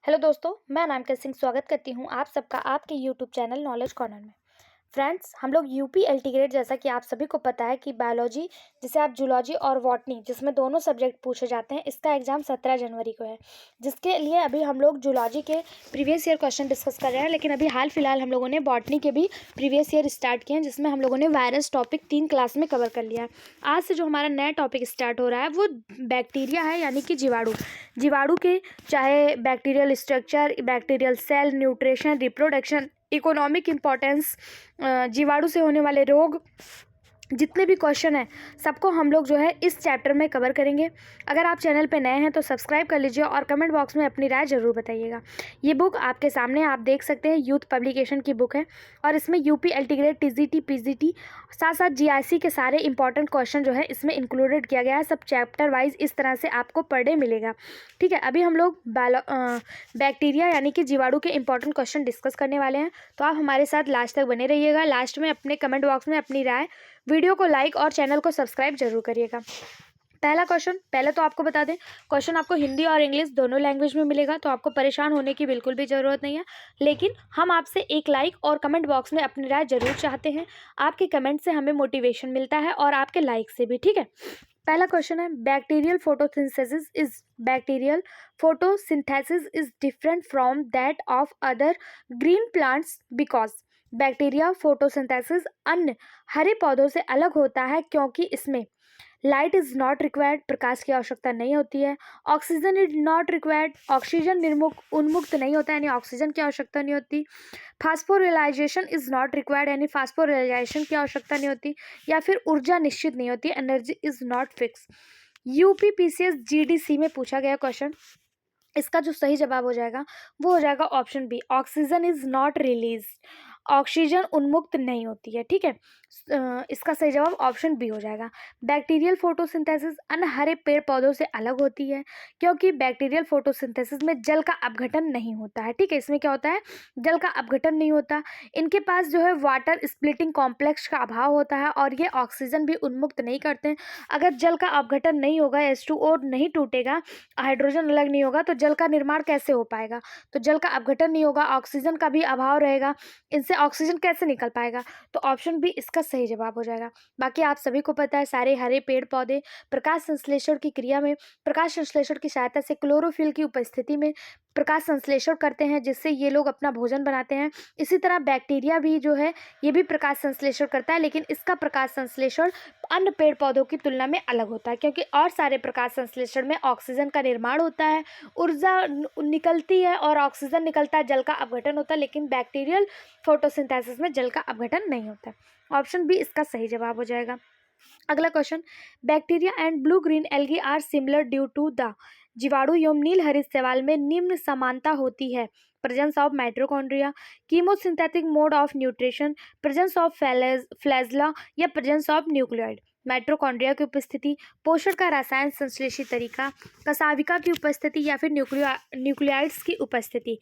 Hello दोस्तों, मैं अनामिका सिंह स्वागत करती हूँ आप सबका आपके यूट्यूब चैनल नॉलेज कॉर्नर में। फ्रेंड्स, हम लोग यूपी एल्टीग्रेड जैसा कि आप सभी को पता है कि बायोलॉजी जिसे आप जूलॉजी और बॉटनी जिसमें दोनों सब्जेक्ट पूछे जाते हैं, इसका एग्जाम 17 जनवरी को है। जिसके लिए अभी हम लोग जूलॉजी के प्रीवियस ईयर क्वेश्चन डिस्कस कर रहे हैं, लेकिन अभी हाल फिलहाल हम लोगों ने बॉटनी के भी प्रीवियस ईयर स्टार्ट किए हैं, जिसमें हम लोगों ने वायरस टॉपिक 3 क्लास में कवर कर लिया है। आज से जो हमारा नया टॉपिक स्टार्ट हो रहा है वो बैक्टीरिया है, यानी कि जीवाणु। जीवाणु के चाहे bacterial structure, bacterial cell, nutrition, reproduction, economic importance, जीवाणु से होने वाले रोग, जितने भी क्वेश्चन हैं सबको हम लोग जो है इस चैप्टर में कवर करेंगे। अगर आप चैनल पे नए हैं तो सब्सक्राइब कर लीजिए और कमेंट बॉक्स में अपनी राय ज़रूर बताइएगा। ये बुक आपके सामने आप देख सकते हैं, यूथ पब्लिकेशन की बुक है और इसमें यूपी एल्टीग्रेड, टीजीटी, पीजीटी, साथ साथ जीआईसी के सारे इंपॉर्टेंट क्वेश्चन जो है इसमें इंक्लूडेड किया गया है। सब चैप्टर वाइज इस तरह से आपको पर डे मिलेगा। ठीक है, अभी हम लोग बैक्टीरिया यानी कि जीवाणु के इंपॉर्टेंट क्वेश्चन डिस्कस करने वाले हैं, तो आप हमारे साथ लास्ट तक बने रहिएगा। लास्ट में अपने कमेंट बॉक्स में अपनी राय, वीडियो को लाइक और चैनल को सब्सक्राइब जरूर करिएगा। पहला क्वेश्चन, पहले तो आपको बता दें, क्वेश्चन आपको हिंदी और इंग्लिश दोनों लैंग्वेज में मिलेगा, तो आपको परेशान होने की बिल्कुल भी ज़रूरत नहीं है। लेकिन हम आपसे एक लाइक और कमेंट बॉक्स में अपनी राय जरूर चाहते हैं। आपके कमेंट से हमें मोटिवेशन मिलता है और आपके लाइक से भी। ठीक है, पहला क्वेश्चन है, bacterial photosynthesis is different from that of other green plants because. Bacteria photosynthesis अन्य हरे पौधों से अलग होता है क्योंकि इसमें लाइट इज नॉट रिक्वायर्ड, प्रकाश की आवश्यकता नहीं होती है। Oxygen is not required, oxygen उन्मुक्त नहीं होता है, यानी ऑक्सीजन की आवश्यकता नहीं होती। फास्फोरिलाइजेशन इज नॉट रिक्वायर्ड, यानी फास्फोरिलाइजेशन की आवश्यकता नहीं होती। या फिर ऊर्जा निश्चित नहीं होती, energy is not fix. UPPCS GDC में पूछा गया क्वेश्चन, इसका जो सही जवाब हो जाएगा वो हो जाएगा option B, oxygen is not release, oxygen उन्मुक्त नहीं होती है। ठीक है, इसका सही जवाब ऑप्शन बी हो जाएगा। बैक्टीरियल फोटोसिंथेसिस अन्य हरे पेड़ पौधों से अलग होती है क्योंकि बैक्टीरियल फोटोसिंथेसिस में जल का अपघटन नहीं होता है। ठीक है, इसमें क्या होता है, जल का अपघटन नहीं होता। इनके पास जो है वाटर स्प्लिटिंग कॉम्प्लेक्स का अभाव होता है और ये ऑक्सीजन भी उन्मुक्त नहीं करते हैं। अगर जल का अपघटन नहीं होगा, H2O नहीं टूटेगा, हाइड्रोजन अलग नहीं होगा, तो जल का निर्माण कैसे हो पाएगा। तो जल का अपघटन नहीं होगा, ऑक्सीजन का भी अभाव रहेगा, इनसे ऑक्सीजन कैसे निकल पाएगा। तो ऑप्शन बी इसका सही जवाब हो जाएगा। बाकी आप सभी को पता है, सारे हरे पेड़ पौधे प्रकाश संश्लेषण की क्रिया में, प्रकाश संश्लेषण की सहायता से क्लोरोफिल की उपस्थिति में प्रकाश संश्लेषण करते हैं, जिससे ये लोग अपना भोजन बनाते हैं। इसी तरह बैक्टीरिया भी जो है ये भी प्रकाश संश्लेषण करता है, लेकिन इसका प्रकाश संश्लेषण अन्य पेड़ पौधों की तुलना में अलग होता है, क्योंकि और सारे प्रकाश संश्लेषण में ऑक्सीजन का निर्माण होता है, ऊर्जा निकलती है और ऑक्सीजन निकलता है, जल का अपघटन होता है। लेकिन बैक्टीरियल फोटोसिंथेसिस में जल का अपघटन नहीं होता। ऑप्शन बी इसका सही जवाब हो जाएगा। अगला question, bacteria and blue green algae are similar due to the. जीवाणु एवं नील हरित शैवाल में निम्न समानता होती है, presence of mitochondria, chemosynthetic mode of nutrition, presence of flagella या प्रेजेंस ऑफ न्यूक्लियोइड। माइटोकॉन्ड्रिया की उपस्थिति, पोषण का रसायन संश्लेषी तरीका, कसाविका की उपस्थिति या फिर न्यूक्लियाइड्स की उपस्थिति।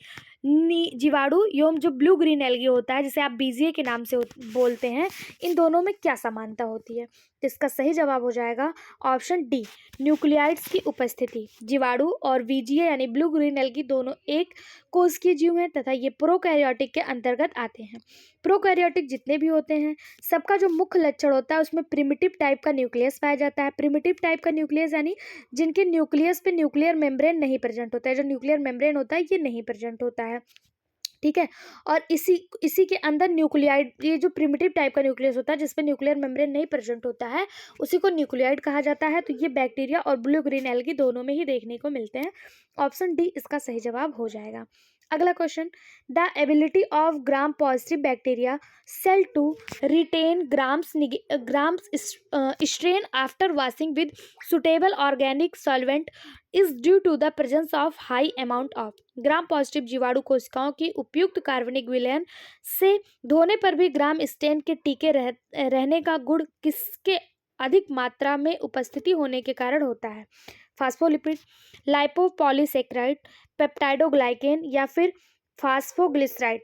जीवाणु एवं जो ब्लू ग्रीन एल्गी होता है, जिसे आप बीजीए के नाम से बोलते हैं, इन दोनों में क्या समानता होती है। तो इसका सही जवाब हो जाएगा ऑप्शन डी, न्यूक्लियाइड्स की उपस्थिति। जीवाणु और बीजीए यानी ब्लू ग्रीन एल्गी दोनों एक कोशिकीय जीव हैं तथा ये प्रोकैरियोटिक के अंतर्गत आते हैं। प्रोकैरियोटिक जितने भी होते हैं सबका जो मुख्य लक्षण होता है उसमें प्रिमिटिव टाइप का न्यूक्लियस पाया जाता है। प्रिमिटिव टाइप का न्यूक्लियस यानी जिनके न्यूक्लियस पे न्यूक्लियर मेम्ब्रेन नहीं प्रेजेंट होता है, जो न्यूक्लियर मेम्ब्रेन होता है ये नहीं प्रेजेंट होता है। ठीक है, और इसी के अंदर न्यूक्लियाइड, ये जो प्रिमिटिव टाइप का न्यूक्लियस होता है जिसपे न्यूक्लियर मेम्ब्रेन नहीं प्रेजेंट होता है, उसी को न्यूक्लियाइड कहा जाता है। तो ये बैक्टीरिया और ब्लू ग्रीन एल्गी दोनों में ही देखने को मिलते हैं। ऑप्शन डी इसका सही जवाब हो जाएगा। अगला question, the ability of gram positive bacteria cell to retain gram's strain after washing with suitable organic solvent is due to the presence of high amount of. Gram positive जीवाणु कोशिकाओं की उपयुक्त कार्बनिक विलयन से धोने पर भी ग्राम स्टेन के टीके रहने का गुण किसके अधिक मात्रा में उपस्थिति होने के कारण होता है। फास्फोलिपिड, लाइपोपॉलीसेक्राइड, पेप्टाइडोग्लाइकेन या फिर फास्फोग्लिसराइड।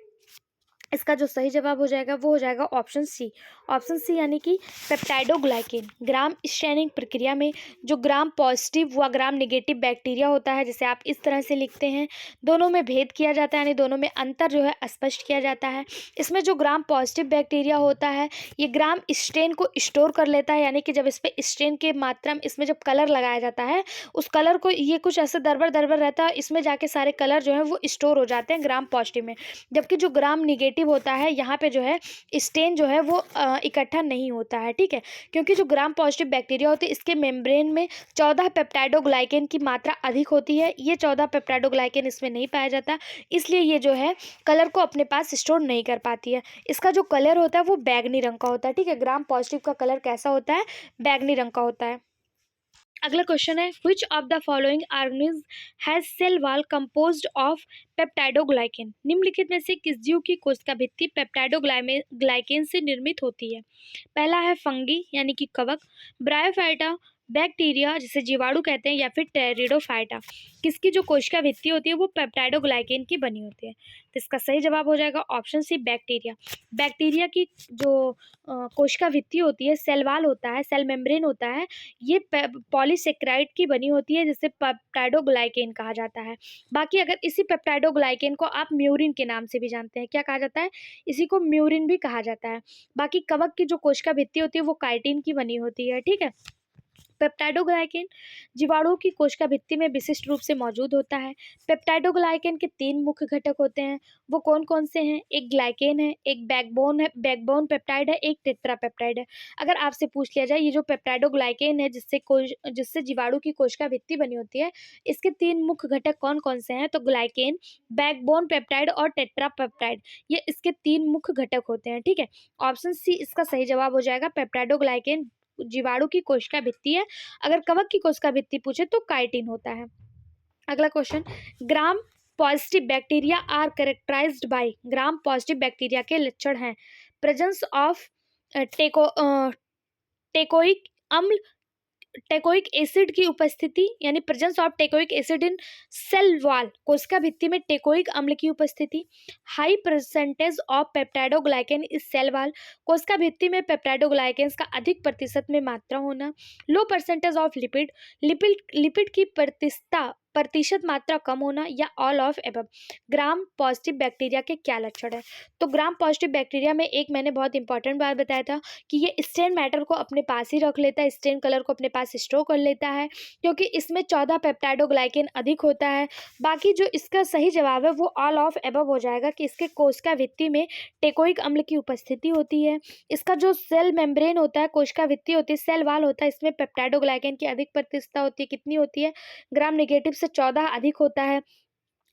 इसका जो सही जवाब हो जाएगा वो हो जाएगा ऑप्शन सी। ऑप्शन सी यानी कि पेप्टाइडोग्लाइकेन। ग्राम स्टैनिंग प्रक्रिया में जो ग्राम पॉजिटिव व ग्राम नेगेटिव बैक्टीरिया होता है, जिसे आप इस तरह से लिखते हैं, दोनों में भेद किया जाता है, यानी दोनों में अंतर जो है स्पष्ट किया जाता है। इसमें जो ग्राम पॉजिटिव बैक्टीरिया होता है ये ग्राम स्टेन को स्टोर कर लेता है, यानी कि जब इस पर स्टेन के मात्रा में इसमें जब कलर लगाया जाता है उस कलर को, ये कुछ ऐसे दरबर दरबर रहता है, इसमें जाके सारे कलर जो है वो स्टोर हो जाते हैं ग्राम पॉजिटिव में। जबकि जो ग्राम निगेटिव होता है यहाँ पे जो है स्टेन जो है वो इकट्ठा नहीं होता है, ठीक है। क्योंकि जो ग्राम पॉजिटिव बैक्टीरिया होती है इसके मेम्ब्रेन में 14 पेप्टाइडोग्लाइकेन की मात्रा अधिक होती है, ये 14 पेप्टाइडोग्लाइकेन इसमें नहीं पाया जाता, इसलिए ये जो है कलर को अपने पास स्टोर नहीं कर पाती है। इसका जो कलर होता है वो बैगनी रंग का होता है, ठीक है। ग्राम पॉजिटिव का कलर कैसा होता है? बैगनी रंग का होता है। अगला क्वेश्चन है, which of the following organism has cell wall composed of peptidoglycan. निम्नलिखित में से किस जीव की कोशिका भित्ति पेप्टाइडोग्लाइकेन से निर्मित होती है? पहला है फंगी यानी कि कवक, ब्रायोफाइटा, बैक्टीरिया जिसे जीवाणु कहते हैं, या फिर टेरिडोफाइटा। किसकी जो कोशिका भित्ति होती है वो पेप्टाइडोग्लाइकेन की बनी होती है? तो इसका सही जवाब हो जाएगा ऑप्शन सी, बैक्टीरिया। बैक्टीरिया की जो कोशिका भित्ति होती है, सेल वॉल होता है, सेल मेम्ब्रेन होता है, ये पॉलीसेक्राइड की बनी होती है, जिसे पेप्टाइडोग्लाइकेन कहा जाता है। बाकी अगर इसी पेप्टाइडोग्लाइकेन को आप म्यूरिन के नाम से भी जानते हैं, क्या कहा जाता है? इसी को म्यूरिन भी कहा जाता है। बाकी कवक की जो कोशिका भित्ति होती है वो काइटिन की बनी होती है, ठीक है। पेप्टाइडोग्लाइकेन जीवाणुओं की कोशिका भित्ति में विशिष्ट रूप से मौजूद होता है। पेप्टाइडोग्लाइकेन के 3 मुख्य घटक होते हैं, वो कौन कौन से हैं? एक ग्लाइकेन है, एक बैकबोन है, बैकबोन पेप्टाइड है, एक टेट्रापेप्टाइड है। अगर आपसे पूछ लिया जाए ये जो पेप्टाइडोग्लाइकेन है जिससे जीवाणु की कोशिका भित्ति बनी होती है, इसके 3 मुख्य घटक कौन कौन से हैं? तो ग्लाइकेन, बैकबोन पेप्टाइड और टेट्रापेप्टाइड, ये इसके 3 मुख्य घटक होते हैं, ठीक है। ऑप्शन सी इसका सही जवाब हो जाएगा। पेप्टाइडोग्लाइकेन जीवाणु की कोशिका भित्ति है, अगर कवक की कोशिका भित्ति पूछे तो काइटिन होता है। अगला question, gram positive bacteria are characterized by. Gram positive bacteria के लक्षण हैं प्रेजेंस ऑफ टेकोइक अम्ल, टेकोइक एसिड की उपस्थिति, यानी presence of teichoic acid in cell wall, कोशिका भित्ति में टेकोइक अम्ल की उपस्थिति। हाई परसेंटेज ऑफ पेप्टाइडोग्लाइकेन इस सेल वॉल, कोशिका भित्ति में पेप्टाइडोग्लाइकेन्स का अधिक प्रतिशत में मात्रा होना। लो परसेंटेज ऑफ लिपिड, लिपिड की प्रतिशत मात्रा कम होना, या all of above. Gram positive bacteria के क्या लक्षण है? तो ग्राम पॉजिटिव बैक्टीरिया में एक मैंने बहुत इंपॉर्टेंट बात बताया था कि ये स्टेन मैटर को अपने पास ही रख लेता है, स्टेन कलर को अपने पास स्टोर कर लेता है, क्योंकि इसमें 14 पेप्टाइडोग्लाइकेन अधिक होता है। बाकी जो इसका सही जवाब है वो ऑल ऑफ एबव हो जाएगा कि इसके कोशिका भित्ति में टेकोइक अम्ल की उपस्थिति होती है। इसका जो सेल मेम्ब्रेन होता है, कोशिका भित्ति होती है, सेल वॉल होता है, इसमें पेप्टाइडोग्लाइकेन की अधिक प्रतिशत होती है। कितनी होती है? ग्राम नेगेटिव से 14 अधिक होता है।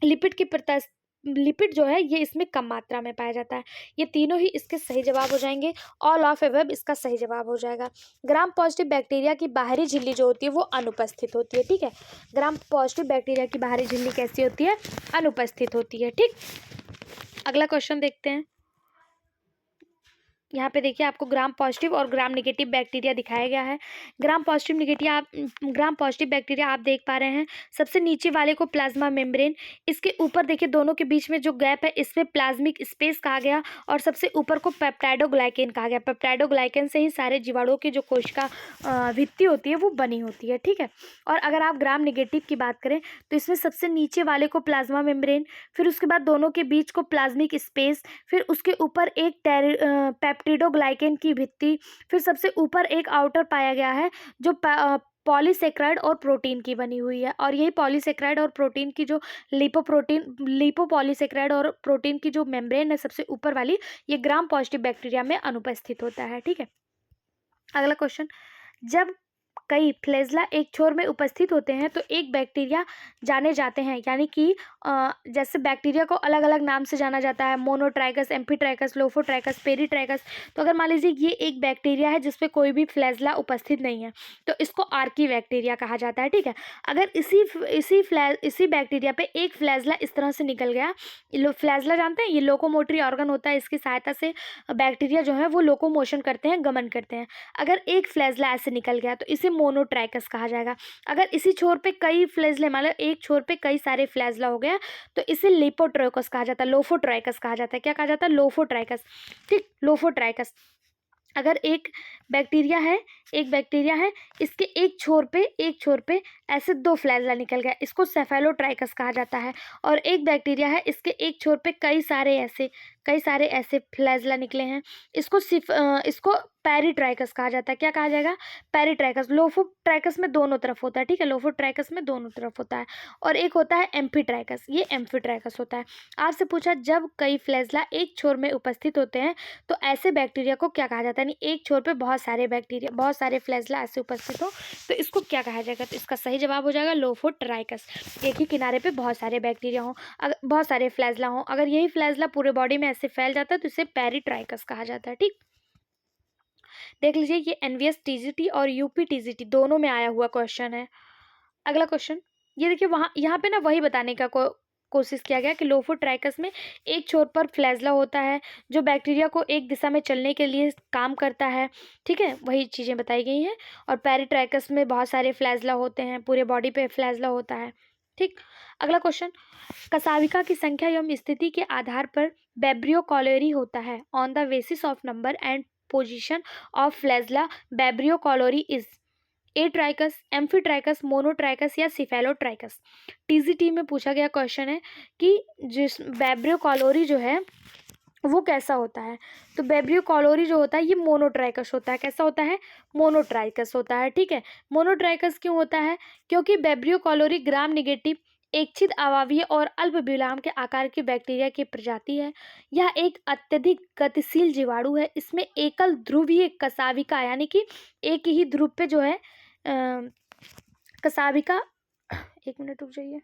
लिपिड जो है ये इसमें कम मात्रा में पाया जाता है। ये तीनों ही इसके सही जवाब हो जाएंगे। ऑल ऑफ एबव इसका सही जवाब हो जाएगा। ग्राम पॉजिटिव बैक्टीरिया की बाहरी झिल्ली जो होती है वो अनुपस्थित होती है, ठीक है। ग्राम पॉजिटिव बैक्टीरिया की बाहरी झिल्ली कैसी होती है? अनुपस्थित होती है, ठीक। अगला क्वेश्चन देखते हैं। यहाँ पे देखिए आपको ग्राम पॉजिटिव और ग्राम नेगेटिव बैक्टीरिया दिखाया गया है। ग्राम पॉजिटिव बैक्टीरिया आप देख पा रहे हैं, सबसे नीचे वाले को प्लाज्मा मेम्ब्रेन, इसके ऊपर देखिए दोनों के बीच में जो गैप है इसमें प्लाज्मिक स्पेस कहा गया, और सबसे ऊपर को पेप्टाइडोग्लाइकेन कहा गया। पेप्टाइडोग्लाइकेन से ही सारे जीवाणुओं की जो कोशिका भित्ति होती है वो बनी होती है, ठीक है। और अगर आप ग्राम नेगेटिव की बात करें तो इसमें सबसे नीचे वाले को प्लाज्मा मेम्ब्रेन, फिर उसके बाद दोनों के बीच को प्लाज्मिक स्पेस, फिर उसके ऊपर एक पेप्टिडोग्लाइकेन की भित्ति, फिर सबसे ऊपर एक आउटर पाया गया है जो पॉलीसेक्राइड और प्रोटीन की बनी हुई है। और यही पॉलीसेक्राइड और प्रोटीन की जो लिपोपॉलीसेक्राइड और प्रोटीन की जो मेम्ब्रेन है सबसे ऊपर वाली, ये ग्राम पॉजिटिव बैक्टीरिया में अनुपस्थित होता है, ठीक है। अगला क्वेश्चन, जब कई फ्लैजेला एक छोर में उपस्थित होते हैं तो एक बैक्टीरिया जाने जाते हैं, यानी कि जैसे बैक्टीरिया को अलग अलग नाम से जाना जाता है, मोनोट्राइकस, एम्फीट्राइकस, लोफोट्राइकस, पेरीट्राइकस। तो अगर मान लीजिए ये एक बैक्टीरिया है जिसपे कोई भी फ्लैजेला उपस्थित नहीं है तो इसको आर्की बैक्टीरिया कहा जाता है, ठीक है। अगर इसी बैक्टीरिया पे एक फ्लैजेला इस तरह से निकल गया, फ्लैजेला जानते हैं, ये लोकोमोटरी ऑर्गन होता है, इसकी सहायता से बैक्टीरिया जो है वो लोकोमोशन करते हैं, गमन करते हैं। अगर एक फ्लैजेला ऐसे निकल गया तो इसे मोनोट्राइकस कहा जाएगा। अगर इसी छोर पे कई फ्लैजले, मतलब एक छोर पे कई सारे फ्लैजला हो गया, तो इसे लिपोट्राइकस कहा जाता है, लोफोट्राइकस कहा जाता है। क्या कहा जाता है? लोफोट्राइकस। ठीक, लोफोट्राइकस। अगर एक बैक्टीरिया है, इसके एक छोर पे ऐसे दो फ्लैजला निकल गया, इसको सेफेलोट्राइकस कहा जाता है। और एक बैक्टीरिया है, इसके एक छोर पे कई सारे ऐसे फ्लैजला निकले हैं, इसको पेरिट्राइकस कहा जाता है। क्या कहा जाएगा? पेरिट्राइकस। लोफोट्राइकस में दोनों तरफ होता है, ठीक है, लोफोट्राइकस में दोनों तरफ होता है। और एक होता है एम्फीट्राइकस, ये एम्फीट्राइकस होता है। आपसे पूछा जब कई फ्लैजला एक छोर में उपस्थित होते हैं तो ऐसे बैक्टीरिया को क्या कहा जाता है? यानी एक छोर पे बहुत सारे फ्लैजला ऐसे उपस्थित हो तो इसको क्या कहा जाएगा? तो इसका सही जवाब हो जाएगा लोफोट्राइकस। एक ही किनारे पे बहुत सारे बैक्टीरिया हो, अगर बहुत सारे फ्लैजला हो, अगर यही फ्लैजला पूरे बॉडी में ऐसे फैल जाता है तो इसे पेरिट्राइकस कहा जाता है। ठीक, देख लीजिए, ये एनवीएस टीजीटी और यूपी टीजीटी दोनों में आया हुआ क्वेश्चन है। अगला क्वेश्चन, ये देखिए, वहाँ यहाँ पे ना वही बताने का कोशिश किया गया कि लोफोट्राइकस में एक छोर पर फ्लैजला होता है जो बैक्टीरिया को एक दिशा में चलने के लिए काम करता है। ठीक है, वही चीज़ें बताई गई हैं। और पेरिट्राइकस में बहुत सारे फ्लैजला होते हैं, पूरे बॉडी पे फ्लैजला होता है। ठीक, अगला क्वेश्चन, कसाविका की संख्या एवं स्थिति के आधार पर बेब्रियो कॉलोरी होता है। On the basis of number and position of flagella Vibrio cholerae is atrichous, amphitrichous, monotrichous या सिफेलोट्राइकस। टीजीटी में पूछा गया क्वेश्चन है कि जिस बेब्रियो कॉलोरी जो है वो कैसा होता है? तो बेब्रियो कॉलोरी जो होता है ये मोनोट्राइकस होता है। कैसा होता है? मोनोट्राइकस होता है। ठीक है, मोनोट्राइकस क्यों होता है? क्योंकि बेब्रियो कॉलोरी ग्राम नेगेटिव एकछिद अवावीय और अल्प विराम के आकार की बैक्टीरिया की प्रजाति है। यह एक अत्यधिक गतिशील जीवाणु है। इसमें एकल ध्रुवीय कसाविका, यानी कि एक ही ध्रुव पे जो है कसाविका, एक मिनट रुक जाइए,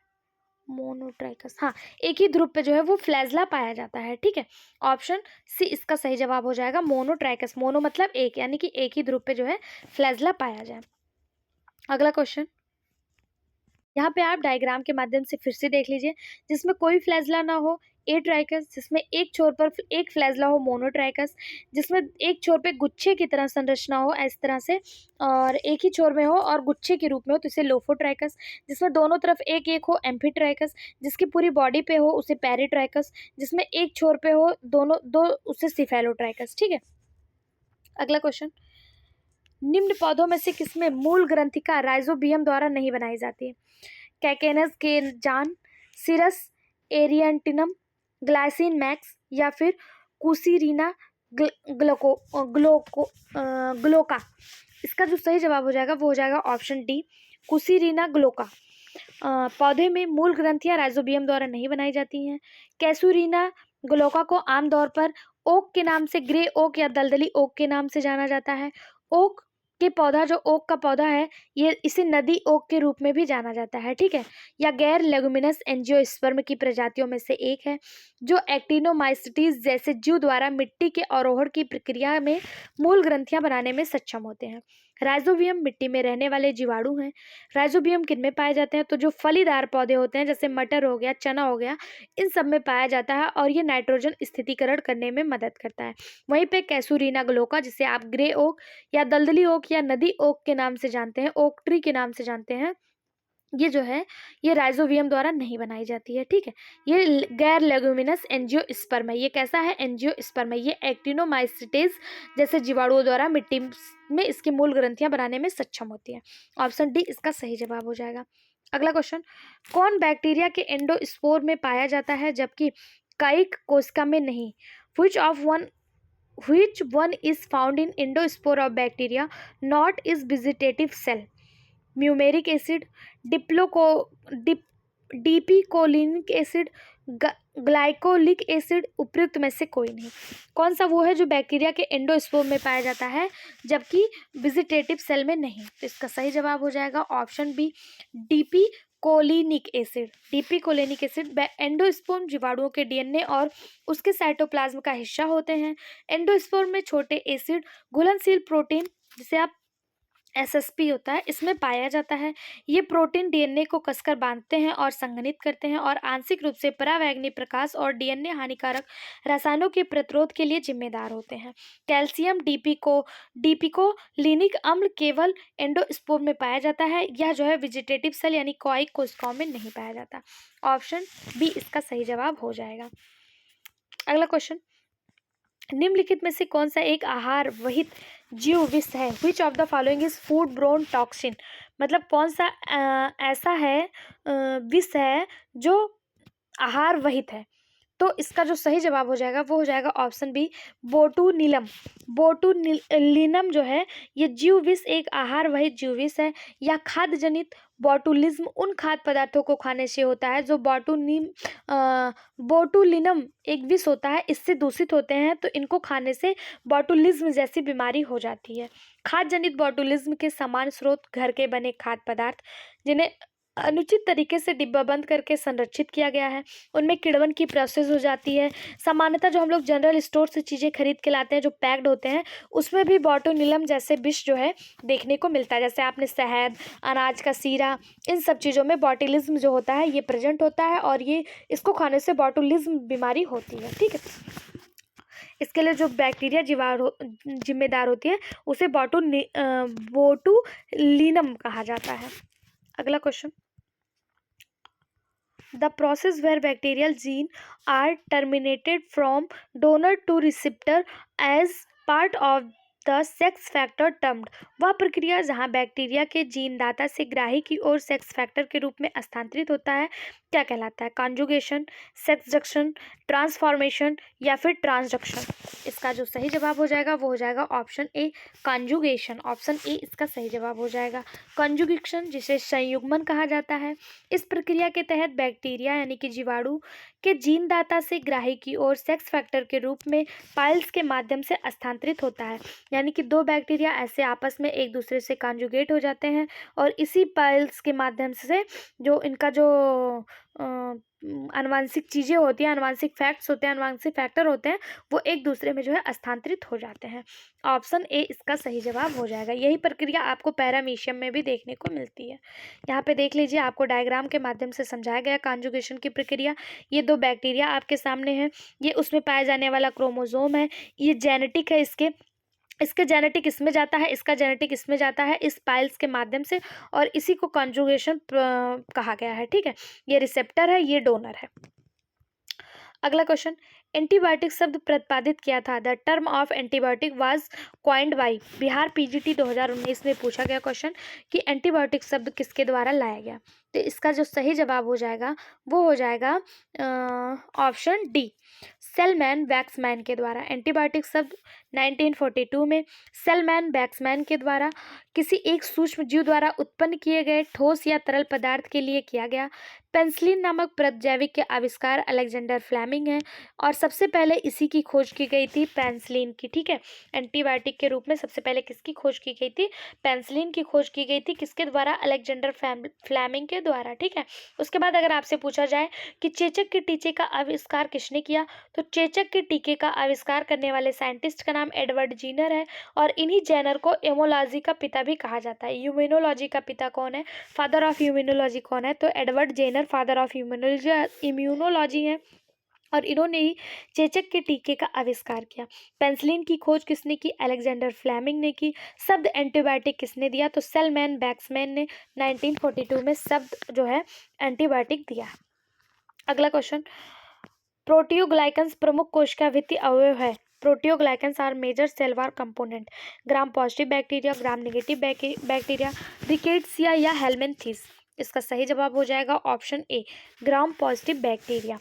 मोनोट्राइकस, हाँ, एक ही ध्रुव पे जो है वो फ्लैजला पाया जाता है। ठीक है, ऑप्शन सी इसका सही जवाब हो जाएगा, मोनोट्राइकस। मोनो मतलब एक, यानी कि एक ही ध्रुव पे जो है फ्लैजला पाया जाए। अगला क्वेश्चन, यहाँ पे आप डायग्राम के माध्यम से फिर से देख लीजिए, जिसमें कोई फ्लैजला ना हो ए ट्राइकस, जिसमें एक छोर पर एक फ्लैजला हो मोनोट्राइकस, जिसमें एक छोर पे गुच्छे की तरह संरचना हो इस तरह से, और एक ही छोर में हो और गुच्छे के रूप में हो तो इसे लोफोट्राइकस, जिसमें दोनों तरफ एक एक हो एम्फीट्राइकस, जिसकी पूरी बॉडी पे हो उसे पेरिट्राइकस, जिसमें एक छोर पे हो दोनों दो उसे सिफेलोट्राइकस। ठीक है, अगला क्वेश्चन, निम्न पौधों में से किसमें मूल ग्रंथिका राइजोबियम द्वारा नहीं बनाई जाती है? कैकेनस के जान, सिरस एरियंटिनम, ग्लाइसिन मैक्स या फिर कुसीरीना ग्लोको ग्लोको ग्लोका। इसका जो सही जवाब हो जाएगा वो हो जाएगा ऑप्शन डी, कुसीरीना ग्लोका। पौधे में मूल ग्रंथियां राइजोबियम द्वारा नहीं बनाई जाती हैं। कैसूरीना ग्लोका को आमतौर पर ओक के नाम से, ग्रे ओक या दलदली ओक के नाम से जाना जाता है। ओक के पौधा, जो ओक का पौधा है, ये इसे नदी ओक के रूप में भी जाना जाता है। ठीक है, या गैर लेगुमिनस एंजियोस्पर्म की प्रजातियों में से एक है जो एक्टिनोमाइसिटीज जैसे जीव द्वारा मिट्टी के आरोहण की प्रक्रिया में मूल ग्रंथियां बनाने में सक्षम होते हैं। राइजोबियम मिट्टी में रहने वाले जीवाणु हैं। राइजोबियम किन में पाए जाते हैं? तो जो फलीदार पौधे होते हैं जैसे मटर हो गया, चना हो गया, इन सब में पाया जाता है और ये नाइट्रोजन स्थितीकरण करने में मदद करता है। वहीं पे कैसूरीना ग्लोका, जिसे आप ग्रे ओक या दलदली ओक या नदी ओक के नाम से जानते हैं, ओक ट्री के नाम से जानते हैं, ये जो है ये राइजोबियम द्वारा नहीं बनाई जाती है। ठीक है, ये गैर लेगुमिनस एंजियोस्पर्म है। ये कैसा है? एंजियोस्पर्म है। ये एक्टिनोमाइसिटेज जैसे जीवाणुओं द्वारा मिट्टी में इसकी मूल ग्रंथियां बनाने में सक्षम होती है। ऑप्शन डी इसका सही जवाब हो जाएगा। अगला क्वेश्चन, कौन बैक्टीरिया के एंडोस्पोर में पाया जाता है जबकि काइक कोशिका में नहीं? which one is found in endospore of bacteria not is vegetative cell? Muramic acid, dipicolinic acid, glycolic acid, उपयुक्त में से कोई नहीं। कौन सा वो है जो बैक्टीरिया के एंडोस्पोर में पाया जाता है जबकि वेजिटेटिव सेल में नहीं? तो इसका सही जवाब हो जाएगा option B, डीपीकोलिनिक acid. Dipicolinic acid एंडोस्पोर्म जीवाणुओं के डीएनए और उसके साइटोप्लाज्म का हिस्सा होते हैं। एंडोस्पोर्म में छोटे एसिड घुलनशील प्रोटीन, जिसे आप एसएसपी होता है, इसमें पाया जाता है। ये प्रोटीन डीएनए को कसकर बांधते हैं और संघनित करते हैं और आंशिक रूप से परावैंगनी प्रकाश और डीएनए हानिकारक रसायनों के प्रतिरोध के लिए जिम्मेदार होते हैं। कैल्शियम डीपिकोलिनिक अम्ल केवल एंडोस्पोर्म में पाया जाता है। यह जो है वेजिटेटिव सेल यानी कॉइक कोशिकाओं में नहीं पाया जाता। ऑप्शन बी इसका सही जवाब हो जाएगा। अगला क्वेश्चन, निम्नलिखित में से कौन सा एक आहार वहित जीव विष है? Which of the following is food borne toxin, मतलब कौन सा ऐसा है विष है जो आहार वहित है? तो इसका जो सही जवाब हो जाएगा वो हो जाएगा ऑप्शन बी बोटुलिनम। बोटुलिनम जो है ये जीव विष एक आहार वहित जीव विष है। या खाद्य जनित बोटुलिज्म उन खाद्य पदार्थों को खाने से होता है जो बोटुलिनम एक विष होता है, इससे दूषित होते हैं, तो इनको खाने से बोटुलिज्म जैसी बीमारी हो जाती है। खाद्य जनित बोटुलिज्म के समान स्रोत घर के बने खाद्य पदार्थ जिन्हें अनुचित तरीके से डिब्बाबंद करके संरक्षित किया गया है, उनमें किण्वन की प्रोसेस हो जाती है। सामान्यतः जो हम लोग जनरल स्टोर से चीज़ें खरीद के लाते हैं जो पैक्ड होते हैं, उसमें भी बोटुलिनम जैसे विष जो है देखने को मिलता है। जैसे आपने शहद, अनाज का सीरा, इन सब चीज़ों में बोटुलिज्म जो होता है ये प्रेजेंट होता है और ये इसको खाने से बोटुलिज्म बीमारी होती है। ठीक है, इसके लिए जो बैक्टीरिया जिम्मेदार होती है उसे बोटुलिनम कहा जाता है। अगला question, the process where bacterial gene are terminated from donor to receptor as part of the sex factor termed, वह प्रक्रिया जहां बैक्टीरिया के जीन दाता से ग्राही की ओर सेक्स फैक्टर के रूप में स्थानांतरित होता है, क्या कहलाता है? कॉन्जुगेशन, सेक्सडक्शन, ट्रांसफॉर्मेशन या फिर ट्रांसडक्शन? इसका जो सही जवाब हो जाएगा वो हो जाएगा option A conjugation. Option A इसका सही जवाब हो जाएगा। कॉन्जुगेशन जिसे संयुग्मन कहा जाता है, इस प्रक्रिया के तहत बैक्टीरिया यानी कि जीवाणु के जीन दाता से ग्राही की ओर सेक्स फैक्टर के रूप में पाइल्स के माध्यम से स्थानांतरित होता है। यानी कि दो बैक्टीरिया ऐसे आपस में एक दूसरे से कॉन्जुगेट हो जाते हैं और इसी पाइल्स के माध्यम से जो इनका जो आनुवांशिक चीज़ें होती हैं, आनुवांशिक फैक्ट्स होते हैं, आनुवांशिक फैक्टर होते हैं, वो एक दूसरे में जो है स्थानांतरित हो जाते हैं। ऑप्शन ए इसका सही जवाब हो जाएगा। यही प्रक्रिया आपको पैरामीशियम में भी देखने को मिलती है। यहाँ पे देख लीजिए, आपको डायग्राम के माध्यम से समझाया गया कॉन्जुगेशन की प्रक्रिया। ये दो बैक्टीरिया आपके सामने हैं, ये उसमें पाया जाने वाला क्रोमोसोम है, ये जेनेटिक है, इसके जेनेटिक इसमें जाता है, इसका जेनेटिक इसमें जाता है इस पाइल्स के माध्यम से, और इसी को कॉन्जुगेशन कहा गया है। ठीक है, ये रिसेप्टर है, ये डोनर है। अगला क्वेश्चन, एंटीबायोटिक शब्द प्रतिपादित किया था। The term of antibiotic was coined by, Bihar PGT 2019 में पूछा गया क्वेश्चन कि एंटीबायोटिक शब्द किसके द्वारा लाया गया। तो इसका जो सही जवाब हो जाएगा वो हो जाएगा ऑप्शन डी सेलमैन वैक्समैन के द्वारा। एंटीबायोटिक शब्द 1942 में सेलमैन वैक्समैन के द्वारा किसी एक सूक्ष्म जीव द्वारा उत्पन्न किए गए ठोस या तरल पदार्थ के लिए किया गया। पेंसिलिन नामक प्रतिजैविक के आविष्कार अलेक्जेंडर फ्लेमिंग है और सबसे पहले इसी की खोज की गई थी, पेंसिलिन की। ठीक है, एंटीबायोटिक के रूप में सबसे पहले किसकी खोज की गई थी? पेंसिलिन की खोज की गई थी। किसके द्वारा? अलेक्जेंडर फ्लेमिंग के द्वारा। ठीक है, उसके बाद अगर आपसे पूछा जाए कि चेचक के टीके का आविष्कार किसने किया, तो चेचक के टीके का आविष्कार करने वाले साइंटिस्ट का नाम एडवर्ड जीनर है और इन्हीं जेनर को इम्यूनोलॉजी का पिता भी कहा जाता है। इम्यूनोलॉजी का पिता कौन है? फादर ऑफ इम्यूनोलॉजी कौन है? तो Edward Jenner father of immunology है और इन्होंने ही चेचक के टीके का आविष्कार किया। पेंसिलिन की खोज किसने की? अलेक्जेंडर फ्लेमिंग ने की। शब्द एंटीबायोटिक किसने दिया? तो सेलमैन वैक्समैन ने 1942 में शब्द जो है एंटीबायोटिक दिया। अगला क्वेश्चन, प्रोटियोग्लाइकन्स प्रमुख कोशिका भित्ति अवयव है। Proteoglycans are major cell wall component. Gram positive bacteria, gram negative bacteria, rickettsia या हेलमिंथेस? इसका सही जवाब हो जाएगा option A gram positive bacteria.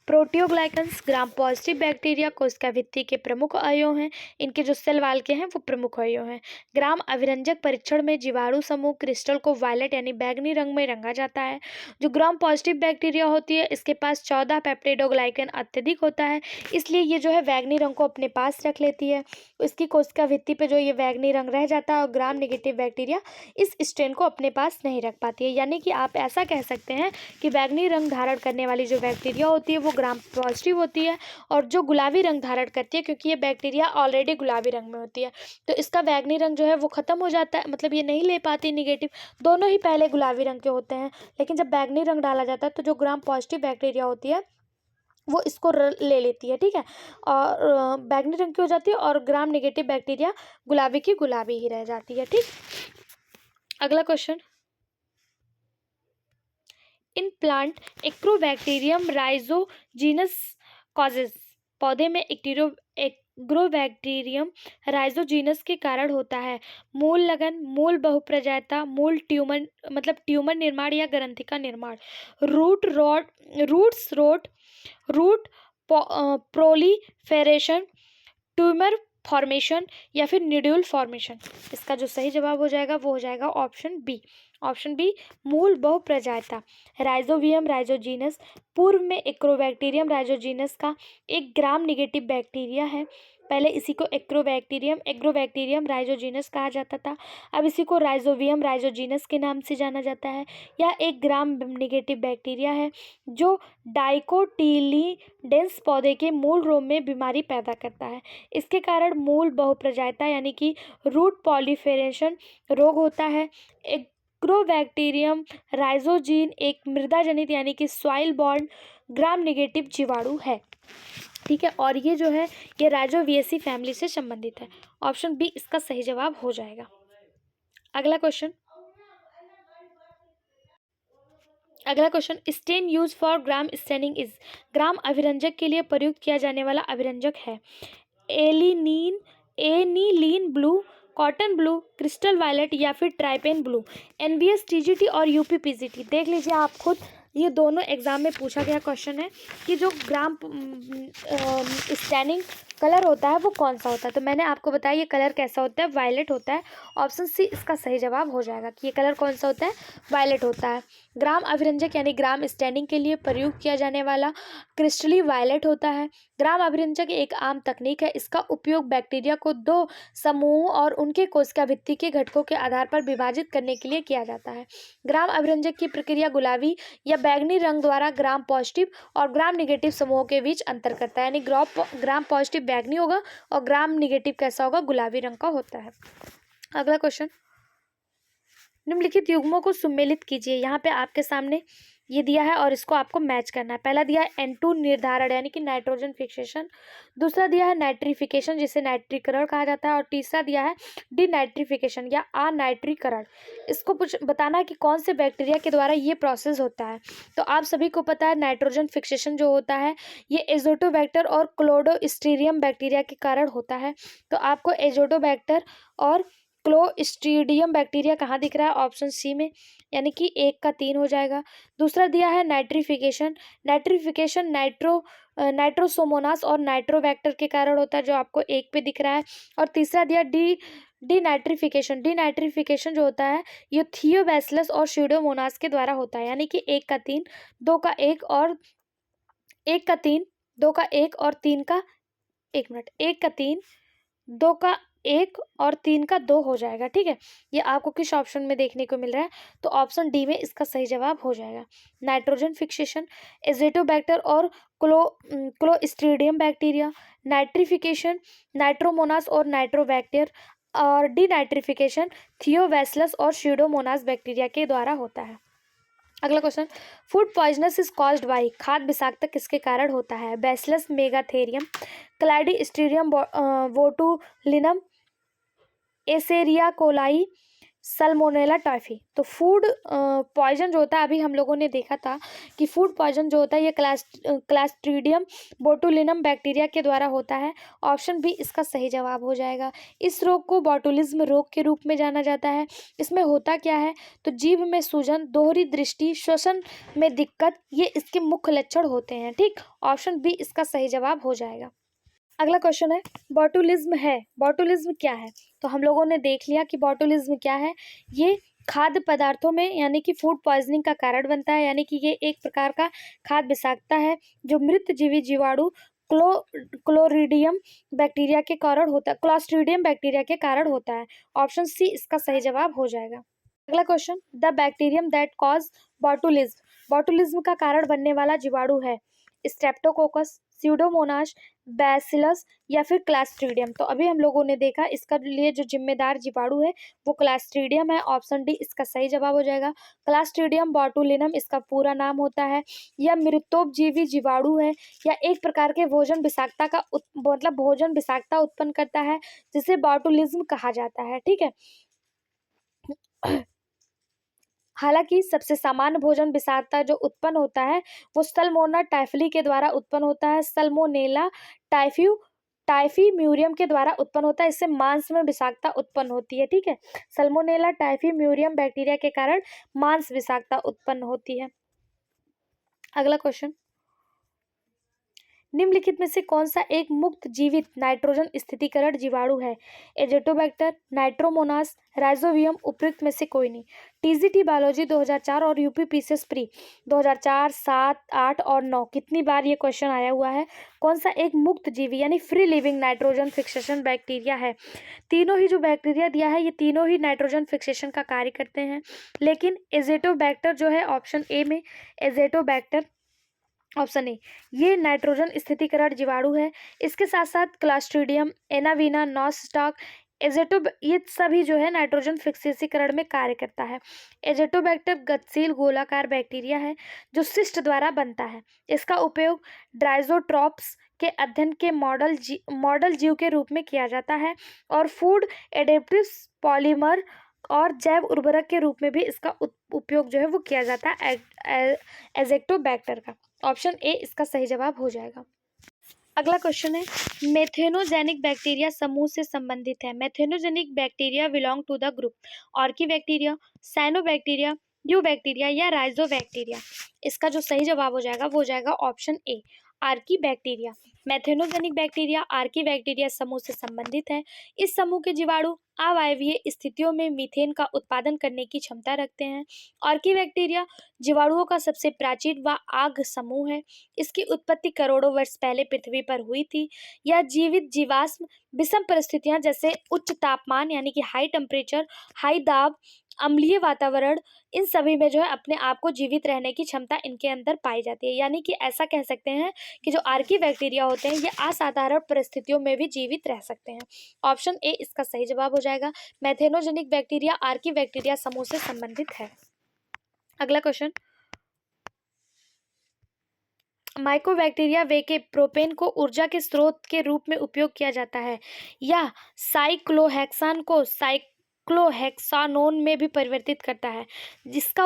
Proteoglycans gram positive bacteria कोशिका भित्ति के प्रमुख अवयव हैं। इनके जो सेल वाल के हैं वो प्रमुख अवयव हैं। ग्राम अभिरंजक परीक्षण में जीवाणु समूह क्रिस्टल को वायलेट यानी बैंगनी रंग में रंगा जाता है। जो ग्राम पॉजिटिव बैक्टीरिया होती है इसके पास 14 पेप्टिडोग्लाइकन अत्यधिक होता है, इसलिए ये जो है बैंगनी रंग को अपने पास रख लेती है। इसकी कोशिका भित्ति पे जो ये बैंगनी रंग रह जाता है और ग्राम नेगेटिव बैक्टीरिया इस स्ट्रेन को अपने पास नहीं रख पाती है। यानी कि आप ऐसा कह सकते हैं कि बैंगनी रंग धारण करने वाली जो बैक्टीरिया होती है वो ग्राम पॉजिटिव होती है, और जो गुलाबी रंग धारण करती है, क्योंकि ये बैक्टीरिया ऑलरेडी गुलाबी रंग में होती है, तो इसका बैगनी रंग जो है वो ख़त्म हो जाता है, मतलब ये नहीं ले पाती निगेटिव। दोनों ही पहले गुलाबी रंग के होते हैं, लेकिन जब बैगनी रंग डाला जाता है तो जो ग्राम पॉजिटिव बैक्टीरिया होती है वो इसको ले लेती है, ठीक है, और बैगनी रंग की हो जाती है, और ग्राम नेगेटिव बैक्टीरिया गुलाबी की गुलाबी ही रह जाती है, ठीक। अगला क्वेश्चन, इन प्लांट एक्रोबैक्टीरियम राइजोजीनस कॉजेज, पौधे में एग्रोबैक्टीरियम राइजोजीनस के कारण होता है मूल लगन, मूल बहुप्रजायता, मूल ट्यूमर मतलब ट्यूमर निर्माण या ग्रंथि का निर्माण, root rod roots rot root proliferation, tumour formation, या फिर निड्यूल फॉर्मेशन। इसका जो सही जवाब हो जाएगा वो हो जाएगा ऑप्शन बी। ऑप्शन बी, मूल बहुप्रजायता। राइजोवियम राइजोजीनस पूर्व में एक्रोबैक्टीरियम राइजोजीनस का एक ग्राम निगेटिव बैक्टीरिया है। पहले इसी को एग्रोबैक्टीरियम राइजोजीनस कहा जाता था, अब इसी को राइजोवियम राइजोजीनस के नाम से जाना जाता है। यह एक ग्राम निगेटिव बैक्टीरिया है जो डाइकोटिलीडेंस पौधे के मूल रोम में बीमारी पैदा करता है। इसके कारण मूल बहुप्रजायता यानी कि रूट पॉलीफेरेशन रोग होता है। एग्रोबैक्टीरियम राइजोजीन एक मृदा जनित यानी कि सॉइल बॉर्न ग्राम नेगेटिव जीवाणु है, ठीक है, और ये जो है ये राइजोविएसी फैमिली से संबंधित है। ऑप्शन बी इसका सही जवाब हो जाएगा। अगला question, stain use for gram staining is, gram अभिरंजक के लिए प्रयुक्त किया जाने वाला अभिरंजक है aniline blue, cotton blue, crystal violet, या फिर ट्राइपेन ब्लू। एनवीएस टीजीटी और यूपी पीजीटी, देख लीजिए आप खुद, ये दोनों एग्जाम में पूछा गया क्वेश्चन है कि जो ग्राम स्टैनिंग कलर होता है वो कौन सा होता है, तो मैंने आपको बताया ये कलर कैसा होता है, वायलेट होता है। ऑप्शन सी इसका सही जवाब हो जाएगा कि ये कलर कौन सा होता है, वायलेट होता है। ग्राम अभिरंजक यानी ग्राम स्टैनिंग के लिए प्रयुक्त किया जाने वाला क्रिस्टली वायलेट होता है। ग्राम अभिरंजक एक आम तकनीक है, इसका उपयोग बैक्टीरिया को दो समूहों और उनके कोशिका भित्ति के घटकों के आधार पर विभाजित करने के लिए किया जाता है। ग्राम अभिरंजक की प्रक्रिया गुलाबी या बैगनी रंग द्वारा ग्राम पॉजिटिव और ग्राम निगेटिव समूहों के बीच अंतर करता है, यानी ग्राम पॉजिटिव बैगनी होगा और ग्राम निगेटिव कैसा होगा, गुलाबी रंग का होता है। अगला क्वेश्चन, निम्नलिखित युग्मों को सुमेलित कीजिए। यहाँ पे आपके सामने ये दिया है और इसको आपको मैच करना है। पहला दिया है N2 निर्धारण यानी कि नाइट्रोजन फिक्सेशन, दूसरा दिया है नाइट्रिफिकेशन जिसे नाइट्रीकरण कहा जाता है, और तीसरा दिया है डीनाइट्रिफिकेशन या अनाइट्रीकरण। इसको बताना है कि कौन से बैक्टीरिया के द्वारा ये प्रोसेस होता है। तो आप सभी को पता है नाइट्रोजन फिक्सेशन जो होता है ये एजोटोबैक्टर और क्लोडोस्ट्रीडियम बैक्टीरिया के कारण होता है। तो आपको एजोटोबैक्टर और क्लोस्ट्रीडियम बैक्टीरिया कहाँ दिख रहा है, ऑप्शन सी में, यानी कि 1 का 3 हो जाएगा। दूसरा दिया है नाइट्रिफिकेशन, नाइट्रोसोमोनास और नाइट्रोबैक्टर के कारण होता है जो आपको 1 पे दिख रहा है। और तीसरा दिया डीनाइट्रिफिकेशन जो होता है ये थियोबैसिलस और स्यूडोमोनास के द्वारा होता है, यानी कि 1 का 3, 2 का 1 और 1 का 3, 2 का 1 और 3 का 1 मिनट 1 का 3, 2 का 1 और 3 का 2 हो जाएगा, ठीक है। ये आपको किस ऑप्शन में देखने को मिल रहा है, तो ऑप्शन डी में इसका सही जवाब हो जाएगा। नाइट्रोजन फिक्सेशन, एजेटोबैक्टर और क्लोस्ट्रीडियम बैक्टीरिया, नाइट्रिफिकेशन नाइट्रोमोनास और नाइट्रोबैक्टर, और डीनाइट्रिफिकेशन थियोबैसिलस और स्यूडोमोनास बैक्टीरिया के द्वारा होता है। अगला question, food poisonous is caused by, खाद्य विषाक्तता किसके कारण होता है, Bacillus megaterium, Clostridium botulinum, Escherichia coli, Salmonella typhi. तो फूड पॉइजन जो होता है, अभी हम लोगों ने देखा था कि फूड पॉइजन जो होता है ये क्लास्ट्रीडियम बोटुलिनम बैक्टीरिया के द्वारा होता है। ऑप्शन बी इसका सही जवाब हो जाएगा। इस रोग को बॉटुलिज्म रोग के रूप में जाना जाता है। इसमें होता क्या है, तो जीभ में सूजन, दोहरी दृष्टि, श्वसन में दिक्कत, ये इसके मुख्य लक्षण होते हैं, ठीक। ऑप्शन बी इसका सही जवाब हो जाएगा। अगला क्वेश्चन है, बॉटुलिज्म क्या है, तो हम लोगों ने देख लिया कि बॉटुलिज्म क्या है। ये खाद्य पदार्थों में यानी कि फूड पॉइजनिंग का कारण बनता है, यानी कि ये एक प्रकार का खाद्य विषाक्तता है जो मृत जीवी जीवाणु क्लोस्ट्रीडियम बैक्टीरिया के कारण होता है, क्लोस्ट्रीडियम बैक्टीरिया के कारण होता है। ऑप्शन सी इसका सही जवाब हो जाएगा। अगला question, the bacterium that cause botulism का कारण बनने वाला जीवाणु है स्ट्रेप्टोकोकस, स्यूडोमोनास, बैसिलस या फिर क्लास्ट्रीडियम। तो अभी हम लोगों ने देखा इसका लिए जो जिम्मेदार जीवाणु है वो क्लास्ट्रीडियम है। ऑप्शन डी इसका सही जवाब हो जाएगा। क्लास्ट्रीडियम बोटुलिनम इसका पूरा नाम होता है। यह मृतोपजीवी जीवाणु है या एक प्रकार के भोजन विषाक्तता का मतलब भोजन विषाक्तता उत्पन्न करता है जिसे बॉटुलिज्म कहा जाता है। ठीक है। हालांकि सबसे सामान्य भोजन विषाक्तता जो उत्पन्न होता है वो सल्मोना टाइफली के द्वारा उत्पन्न होता है। सल्मोनेला टाइफीम्यूरियम के द्वारा उत्पन्न होता है। इससे मांस में विषाक्तता उत्पन्न होती है। ठीक है। सल्मोनेला टाइफीम्यूरियम बैक्टीरिया के कारण मांस विषाक्तता उत्पन्न होती है। अगला क्वेश्चन, निम्नलिखित में से कौन सा एक मुक्त जीवित नाइट्रोजन स्थितीकरण जीवाणु है? एजेटोबैक्टर, नाइट्रोमोनास, राइजोबियम, उपयुक्त में से कोई नहीं। टीजीटी बायोलॉजी 2004 और यूपीपीसीएस प्री 2004, 7, 8 और 9 कितनी बार ये क्वेश्चन आया हुआ है? कौन सा एक मुक्त जीवी यानी free living nitrogen fixation bacteria है? तीनों ही जो बैक्टीरिया दिया है ये तीनों ही नाइट्रोजन फिक्सेशन का कार्य करते हैं, लेकिन एजेटोबैक्टर जो है ऑप्शन ए में एजेटोबैक्टर ऑप्शन ए ये नाइट्रोजन स्थितीकरण जीवाणु है। इसके साथ साथ क्लास्ट्रीडियम, एनावीना, नॉस्टॉक, ये सभी जो है नाइट्रोजन फिक्सेसीकरण में कार्य करता है। एजेटोबैक्टर गतिशील गोलाकार बैक्टीरिया है जो सिस्ट द्वारा बनता है। इसका उपयोग ड्राइजोट्रॉप्स के अध्ययन के मॉडल जीव के रूप में किया जाता है और फूड एडेप्टिव पॉलीमर और जैव उर्वरक के रूप में भी इसका उपयोग जो है वो किया जाता है एजेक्टोबैक्टर का। ऑप्शन ए इसका सही जवाब हो जाएगा। अगला क्वेश्चन है, मेथेनोजेनिक बैक्टीरिया समूह से संबंधित है। Methanogenic bacteria belong to the group archaebacteria, cyanobacteria, eubacteria या राइजोबैक्टीरिया। इसका जो सही जवाब हो जाएगा वो हो जाएगा option A archaebacteria. Methanogenic bacteria archaebacteria समूह से संबंधित है। इस समूह के जीवाणु अवायवीय स्थितियों में मीथेन का उत्पादन करने की क्षमता रखते हैं। आर्कीबैक्टीरिया जीवाणुओं का सबसे प्राचीन व आग समूह है। इसकी उत्पत्ति करोड़ों वर्ष पहले पृथ्वी पर हुई थी। यह जीवित जीवाश्म विषम परिस्थितियां जैसे उच्च तापमान यानी कि हाई टेम्परेचर, हाई दाब, अम्लीय वातावरण, इन सभी में जो है अपने आप को जीवित रहने की क्षमता इनके अंदर पाई जाती है। यानी कि ऐसा कह सकते हैं कि जो आर्कीबैक्टीरिया होते हैं ये असाधारण परिस्थितियों में भी जीवित रह सकते हैं। ऑप्शन ए इसका सही जवाब हो जाएगा। मैथेनोजेनिक बैक्टीरिया आर्कीबैक्टीरिया समूह से संबंधित है। अगला क्वेश्चन, माइकोबैक्टीरिया वे के प्रोपेन को ऊर्जा के स्रोत के रूप में उपयोग किया जाता है या साइक्लोहेक्सान को साइक्लोहेक्सानोन में भी परिवर्तित करता है, जिसका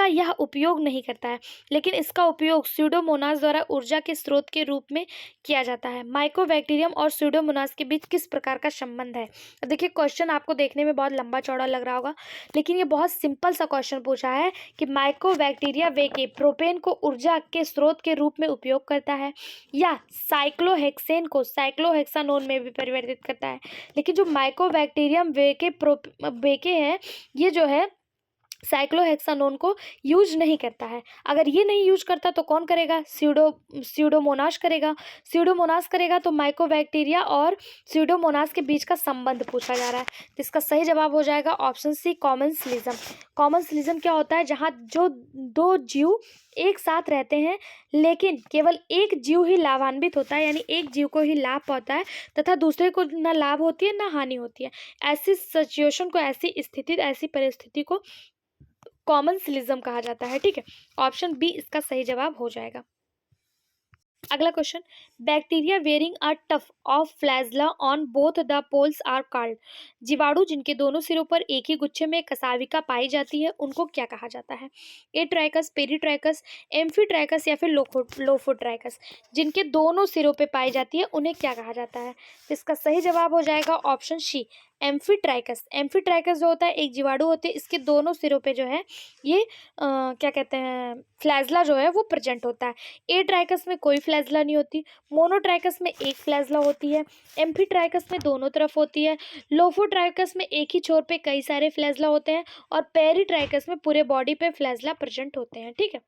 यह उपयोग नहीं करता है, लेकिन इसका उपयोग स्यूडोमोनास द्वारा ऊर्जा के स्रोत के रूप में किया जाता है। माइकोबैक्टीरियम और स्यूडोमोनास के बीच किस प्रकार का संबंध है? देखिए क्वेश्चन आपको देखने में बहुत लंबा चौड़ा लग रहा होगा, लेकिन ये बहुत सिंपल सा क्वेश्चन पूछा है कि माइकोबैक्टीरिया वे के प्रोपेन को ऊर्जा के स्रोत के रूप में उपयोग करता है या साइक्लोहेक्सेन को साइक्लोहेक्सानोन में भी परिवर्तित करता है। लेकिन जो माइकोबैक्टीरियम वे के है ये जो है साइक्लोहेक्सानोन को यूज नहीं करता है। अगर ये नहीं यूज करता तो कौन करेगा? स्यूडोमोनास करेगा। तो माइकोबैक्टीरिया और स्यूडोमोनास के बीच का संबंध पूछा जा रहा है, तो इसका सही जवाब हो जाएगा ऑप्शन सी कॉमन्सलिज्म। कॉमन्सलिज्म क्या होता है? जहाँ जो दो जीव एक साथ रहते हैं लेकिन केवल एक जीव ही लाभान्वित होता है, यानी एक जीव को ही लाभ पहुंचता है तथा दूसरे को ना लाभ होती है ना हानि होती है। ऐसी सिचुएशन को, ऐसी स्थिति, ऐसी परिस्थिति को कॉमन्सलिज्म कहा जाता है। ठीक है। ऑप्शन बी इसका सही जवाब हो जाएगा। अगला question, bacteria bearing a tuft of flagella on both the poles are called. जीवाणु जिनके दोनों सिरों पर एक ही गुच्छे में कसाविका पाई जाती है उनको क्या कहा जाता है? एट्राइकस, पेरीट्राइकस, एम्फीट्राइकस या फिर लोफोट्राइकस। जिनके दोनों सिरों पे पाई जाती है उन्हें क्या कहा जाता है? तो इसका सही जवाब हो जाएगा ऑप्शन सी एम्फीट्राइकस। एम्फीट्राइकस जो होता है एक जीवाणु होते हैं, इसके दोनों सिरों पे जो है ये क्या कहते हैं फ्लैजला जो है वो प्रेजेंट होता है। एट्राइकस में कोई फ्लैजला नहीं होती, मोनोट्राइकस में एक फ्लैजला होती है, एम्फीट्राइकस में दोनों तरफ होती है, लोफोट्राइकस में एक ही छोर पे कई सारे फ्लैजला होते हैं और पेरीट्राइकस में पूरे बॉडी पे फ्लैजला प्रेजेंट होते हैं। ठीक है।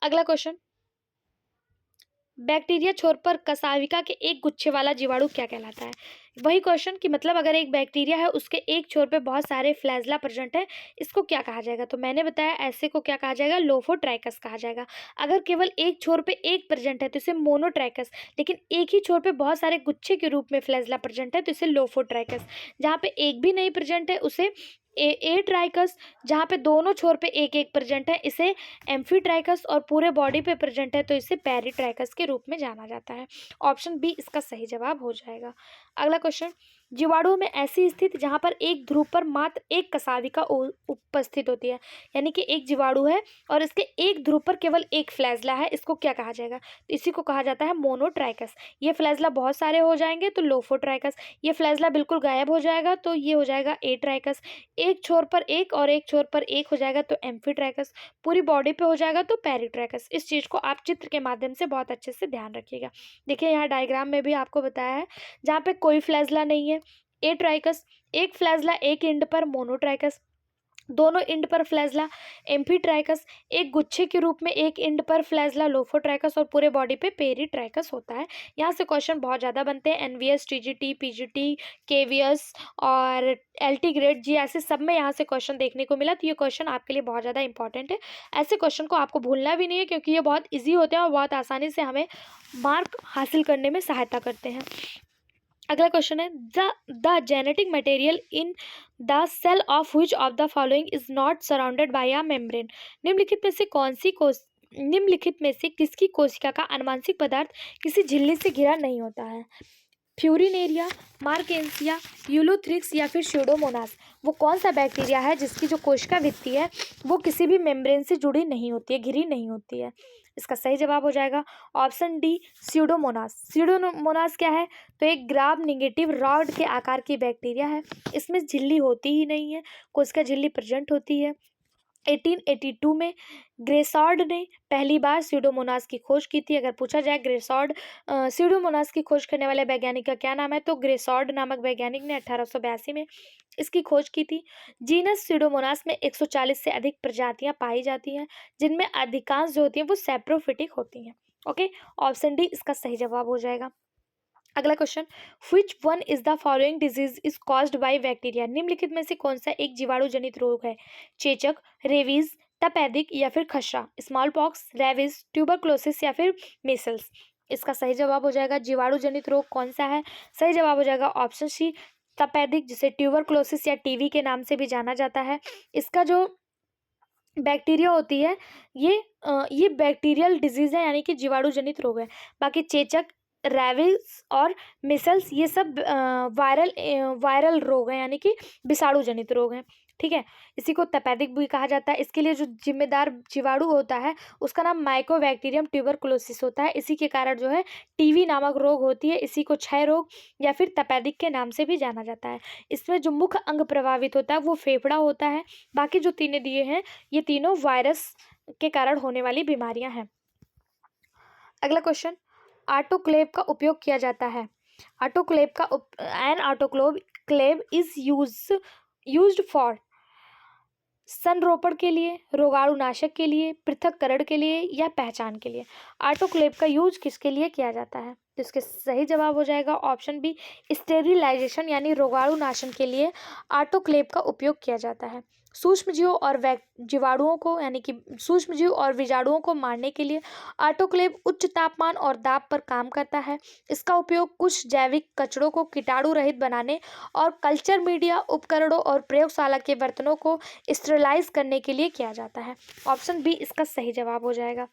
अगला क्वेश्चन, बैक्टीरिया छोर पर कसाविका के एक गुच्छे वाला जीवाणु क्या कहलाता है? वही क्वेश्चन कि मतलब अगर एक बैक्टीरिया है उसके एक छोर पे बहुत सारे फ्लैजला प्रेजेंट है, इसको क्या कहा जाएगा? तो मैंने बताया ऐसे को क्या कहा जाएगा? लोफोट्राइकस कहा जाएगा। अगर केवल एक छोर पे एक प्रेजेंट है तो इसे मोनोट्राइकस, लेकिन एक ही छोर पे बहुत सारे गुच्छे के रूप में फ्लैजला प्रेजेंट है तो इसे लोफोट्राइकस। जहाँ पे एक भी नहीं प्रेजेंट है उसे ए ट्राइकस। जहाँ पे दोनों छोर पे एक एक प्रेजेंट है इसे एम्फीट्राइकस, और पूरे बॉडी पे प्रेजेंट है तो इसे पेरीट्राइकस के रूप में जाना जाता है। ऑप्शन बी इसका सही जवाब हो जाएगा। अगला क्वेश्चन, जीवाणु में ऐसी स्थिति जहाँ पर एक ध्रुव पर मात्र एक कसाविका उपस्थित होती है, यानी कि एक जीवाणु है और इसके एक ध्रुव पर केवल एक फ्लैजला है, इसको क्या कहा जाएगा? तो इसी को कहा जाता है मोनोट्राइकस। ये फ्लैजला बहुत सारे हो जाएंगे तो लोफोट्राइकस, ये फ्लैजला बिल्कुल गायब हो जाएगा तो ये हो जाएगा एट्राइकस, एक छोर पर एक और एक छोर पर एक हो जाएगा तो एम्फीट्राइकस, पूरी बॉडी पे हो जाएगा तो पेरीट्राइकस। इस चीज़ को आप चित्र के माध्यम से बहुत अच्छे से ध्यान रखिएगा। देखिए यहाँ डायग्राम में भी आपको बताया है जहाँ पे कोई फ्लैजला नहीं है एट्राइकस, एक फ्लैजला एक एंड पर मोनोट्राइकस, दोनों एंड पर फ्लैजला एम्फीट्राइकस, एक गुच्छे के रूप में एक एंड पर फ्लैजला लोफोट्राइकस और पूरे बॉडी पे पेरीट्राइकस होता है। यहाँ से क्वेश्चन बहुत ज़्यादा बनते हैं, एनवीएस, टीजीटी, पीजीटी, केवीएस और एलटी ग्रेड जी, ऐसे सब में यहाँ से क्वेश्चन देखने को मिला। तो ये क्वेश्चन आपके लिए बहुत ज़्यादा इंपॉर्टेंट है। ऐसे क्वेश्चन को आपको भूलना भी नहीं है क्योंकि ये बहुत ईजी होते हैं और बहुत आसानी से हमें मार्क हासिल करने में सहायता करते हैं। अगला क्वेश्चन है, the genetic material in the cell of which of the following is not surrounded by a membrane. निम्नलिखित में से किसकी कोशिका का आनुवंशिक पदार्थ किसी झिल्ली से घिरा नहीं होता है? फ्यूरिनेरिया, मार्केंसिया, यूलोथ्रिक्स या फिर स्यूडोमोनास। वो कौन सा बैक्टीरिया है जिसकी जो कोशिका भित्ति है वो किसी भी मेम्ब्रेन से जुड़ी नहीं होती है, घिरी नहीं होती है? इसका सही जवाब हो जाएगा ऑप्शन डी स्यूडोमोनास। स्यूडोमोनास क्या है? तो एक ग्राम निगेटिव रॉड के आकार की बैक्टीरिया है, इसमें झिल्ली होती ही नहीं है, कोशिका झिल्ली प्रेजेंट होती है। 1882 में ग्रेसॉर्ड ने पहली बार स्यूडोमोनास की खोज की थी। अगर पूछा जाए ग्रेसॉर्ड स्यूडोमोनास की खोज करने वाले वैज्ञानिक का क्या नाम है, तो ग्रेसॉर्ड नामक वैज्ञानिक ने 1882 में इसकी खोज की थी। जीनस स्यूडोमोनास में 140 से अधिक प्रजातियां पाई जाती हैं, जिनमें अधिकांश जो होती हैं वो सैप्रोफिटिक होती हैं। ओके, ऑप्शन डी इसका सही जवाब हो जाएगा। अगला question, which one is the following disease is caused by bacteria. निम्नलिखित में से कौन सा एक जीवाणु जनित रोग है? चेचक, रेबीज, तपेदिक या फिर खसरा, स्मॉल पॉक्स, रेबीज, ट्यूबरक्लोसिस या फिर मीसल्स। इसका सही जवाब हो जाएगा जीवाणु जनित रोग कौन सा है? सही जवाब हो जाएगा ऑप्शन सी तपेदिक, जिसे ट्यूबरक्लोसिस या टीवी के नाम से भी जाना जाता है। इसका जो बैक्टीरिया होती है ये बैक्टीरियल डिजीज है, यानी कि जीवाणु जनित रोग है। बाकी चेचक, रैबिस और मिसल्स ये सब वायरल रोग हैं, यानी कि विषाणु जनित रोग हैं। ठीक है, इसी को तपेदिक भी कहा जाता है। इसके लिए जो जिम्मेदार जीवाणु होता है उसका नाम माइकोबैक्टीरियम ट्यूबरकुलोसिस होता है। इसी के कारण जो है टीवी नामक रोग होती है, इसी को क्षय रोग या फिर तपेदिक के नाम से भी जाना जाता है। इसमें जो मुख्य अंग प्रभावित होता है वो फेफड़ा होता है। बाकी जो तीनों दिए हैं ये तीनों वायरस के कारण होने वाली बीमारियां हैं। अगला क्वेश्चन, ऑटोक्लेव का उपयोग किया जाता है। ऑटोक्लेव का an autoclave is used for संरोपण के लिए, रोगाणुनाशक के लिए, पृथक्करण के लिए या पहचान के लिए। ऑटोक्लेव का यूज किसके लिए किया जाता है? तो इसके सही जवाब हो जाएगा ऑप्शन बी स्टेरिलाइजेशन, यानी रोगाणुनाशन के लिए ऑटोक्लेव का उपयोग किया जाता है। सूक्ष्मजीवों और जीवाणुओं को, यानी कि सूक्ष्मजीव और बीजाणुओं को मारने के लिए ऑटोक्लेव उच्च तापमान और दाब पर काम करता है। इसका उपयोग कुछ जैविक कचड़ों को कीटाणु रहित बनाने और कल्चर मीडिया उपकरणों और प्रयोगशाला के बर्तनों को स्टेरिलाइज करने के लिए किया जाता है। ऑप्शन बी इसका सही जवाब हो जाएगा।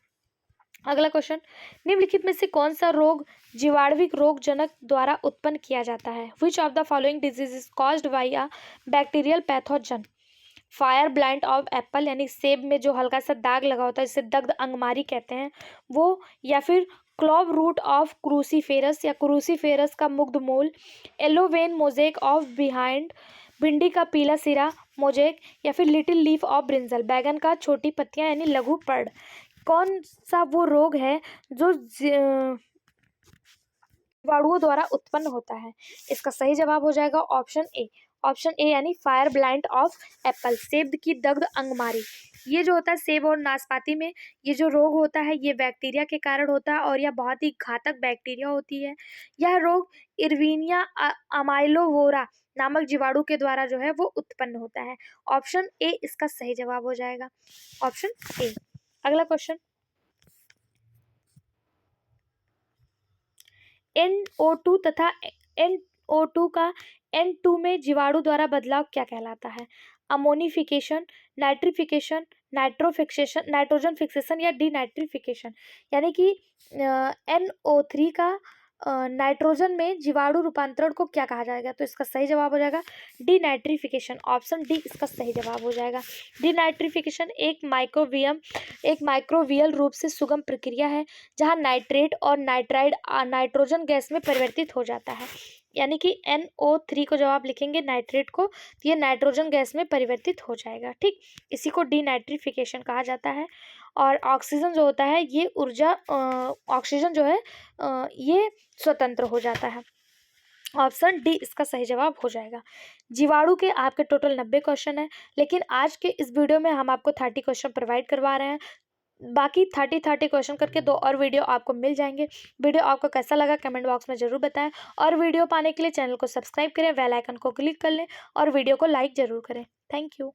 अगला क्वेश्चन, निम्नलिखित में से कौन सा रोग जीवाणुविक रोगजनक द्वारा उत्पन्न किया जाता है? Which of the following disease is caused by a bacterial pathogen? Fire blind of Apple, यानी सेब में जो हल्का सा दाग लगा होता है जिसे दग्ध अंगमारी कहते हैं वो, या फिर क्लॉव रूट ऑफ क्रूसीफेरस या क्रूसीफेरस का मुग्ध मूल, yellow vein mosaic of behind, भिंडी का पीला सिरा मोजेक, या फिर लिटिल लीफ ऑफ ब्रिंजल, बैगन का छोटी पत्तियां यानी लघु पर्ण। कौन सा वो रोग है जो जीवाणुओं द्वारा उत्पन्न होता है? इसका सही जवाब हो जाएगा ऑप्शन ए ऑप्शन ए यानी फायर ब्लाइंड ऑफ एप्पल, सेब की दग्ध अंगमारी। ये जो होता है सेब और नाशपाती में ये जो रोग होता है ये बैक्टीरिया के कारण होता है और यह बहुत ही घातक बैक्टीरिया होती है। यह रोग इरविनिया अमाइलोवोरा नामक जीवाणु के द्वारा जो है वो उत्पन्न होता है। ऑप्शन ए इसका सही जवाब हो जाएगा, ऑप्शन ए। अगला क्वेश्चन, NO2 तथा NO2 का N2 में जीवाणु द्वारा बदलाव क्या कहलाता है? अमोनिफिकेशन, नाइट्रिफिकेशन, नाइट्रोजन फिक्सेशन या डीनाइट्रिफिकेशन। यानी कि NO3 का नाइट्रोजन में जीवाणु रूपांतरण को क्या कहा जाएगा? तो इसका सही जवाब हो जाएगा डीनाइट्रिफिकेशन, ऑप्शन डी इसका सही जवाब हो जाएगा। डीनाइट्रिफिकेशन एक माइक्रोवियल रूप से सुगम प्रक्रिया है जहां नाइट्रेट और नाइट्राइड नाइट्रोजन गैस में परिवर्तित हो जाता है। यानी कि NO3 को जब आप लिखेंगे नाइट्रेट को तो ये नाइट्रोजन गैस में परिवर्तित हो जाएगा। ठीक, इसी को डीनाइट्रिफिकेशन कहा जाता है। और ऑक्सीजन जो होता है ये ऑक्सीजन जो है ये स्वतंत्र हो जाता है। ऑप्शन डी इसका सही जवाब हो जाएगा। जीवाणु के आपके टोटल 90 क्वेश्चन है, लेकिन आज के इस वीडियो में हम आपको 30 क्वेश्चन प्रोवाइड करवा रहे हैं। बाकी 30 क्वेश्चन करके 2 और वीडियो आपको मिल जाएंगे। वीडियो आपको कैसा लगा कमेंट बॉक्स में जरूर बताएं और वीडियो पाने के लिए चैनल को सब्सक्राइब करें, बेल आइकन को क्लिक कर लें और वीडियो को लाइक जरूर करें। Thank you.